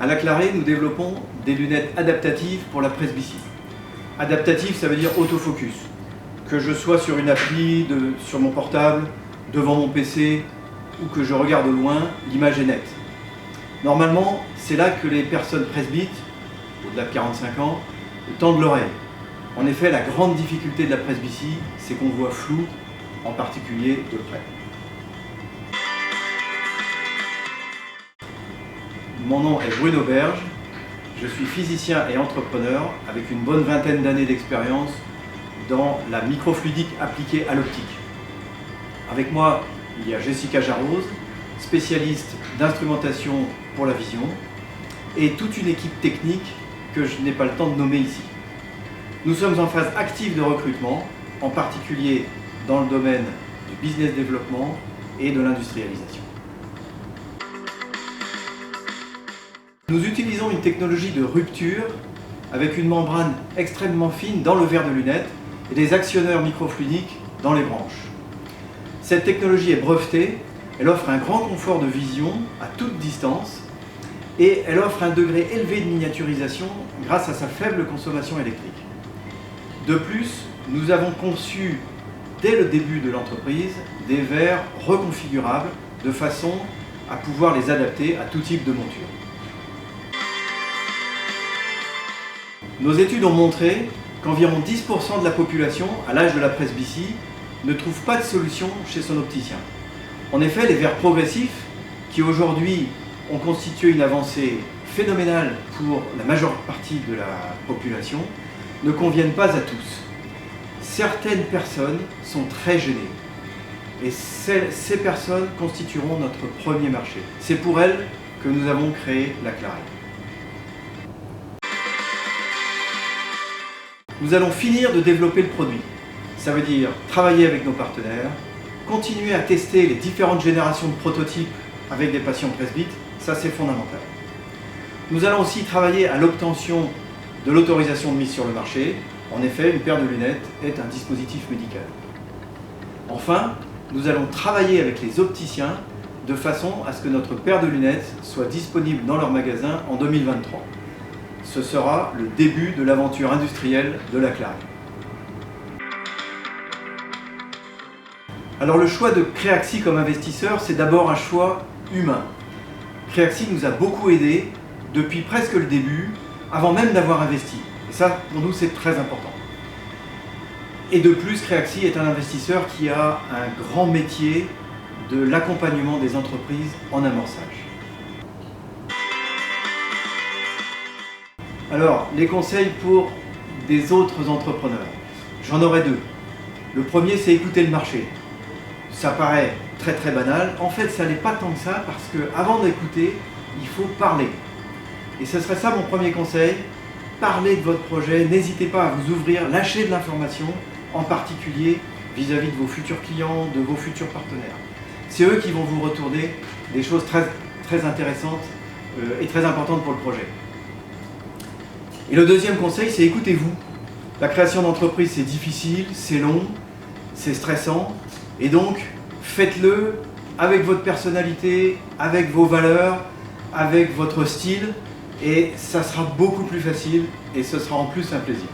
À la Claré, nous développons des lunettes adaptatives pour la presbytie. Adaptative, ça veut dire autofocus. Que je sois sur une appli, sur mon portable, devant mon PC, ou que je regarde au loin, l'image est nette. Normalement, c'est là que les personnes presbytes, au-delà de 45 ans, tendent l'oreille. En effet, la grande difficulté de la presbytie, c'est qu'on voit flou, en particulier de près. Mon nom est Bruno Berge, je suis physicien et entrepreneur avec une bonne vingtaine d'années d'expérience dans la microfluidique appliquée à l'optique. Avec moi, il y a Jessica Jarose, spécialiste d'instrumentation pour la vision, et toute une équipe technique que je n'ai pas le temps de nommer ici. Nous sommes en phase active de recrutement, en particulier dans le domaine du business développement et de l'industrialisation. Nous utilisons une technologie de rupture avec une membrane extrêmement fine dans le verre de lunettes et des actionneurs microfluidiques dans les branches. Cette technologie est brevetée, elle offre un grand confort de vision à toute distance et elle offre un degré élevé de miniaturisation grâce à sa faible consommation électrique. De plus, nous avons conçu dès le début de l'entreprise des verres reconfigurables de façon à pouvoir les adapter à tout type de monture. Nos études ont montré qu'environ 10% de la population, à l'âge de la presbytie, ne trouve pas de solution chez son opticien. En effet, les verres progressifs, qui aujourd'hui ont constitué une avancée phénoménale pour la majeure partie de la population, ne conviennent pas à tous. Certaines personnes sont très gênées et ces personnes constitueront notre premier marché. C'est pour elles que nous avons créé la Claré. Nous allons finir de développer le produit. Ça veut dire travailler avec nos partenaires, continuer à tester les différentes générations de prototypes avec des patients presbytes, ça c'est fondamental. Nous allons aussi travailler à l'obtention de l'autorisation de mise sur le marché. En effet, une paire de lunettes est un dispositif médical. Enfin, nous allons travailler avec les opticiens de façon à ce que notre paire de lunettes soit disponible dans leur magasin en 2023. Ce sera le début de l'aventure industrielle de la Claré. Alors le choix de Creaxi comme investisseur, c'est d'abord un choix humain. Creaxi nous a beaucoup aidés depuis presque le début, avant même d'avoir investi. Et ça, pour nous, c'est très important. Et de plus, Creaxi est un investisseur qui a un grand métier de l'accompagnement des entreprises en amorçage. Alors, les conseils pour des autres entrepreneurs. J'en aurai deux. Le premier, c'est écouter le marché. Ça paraît très banal. En fait, ça n'est pas tant que ça parce qu'avant d'écouter, il faut parler. Et ce serait ça mon premier conseil. Parlez de votre projet, n'hésitez pas à vous ouvrir, lâchez de l'information, en particulier vis-à-vis de vos futurs clients, de vos futurs partenaires. C'est eux qui vont vous retourner des choses très intéressantes et très importantes pour le projet. Et le deuxième conseil, c'est écoutez-vous. La création d'entreprise, c'est difficile, c'est long, c'est stressant, et donc faites-le avec votre personnalité, avec vos valeurs, avec votre style, et ça sera beaucoup plus facile, et ce sera en plus un plaisir.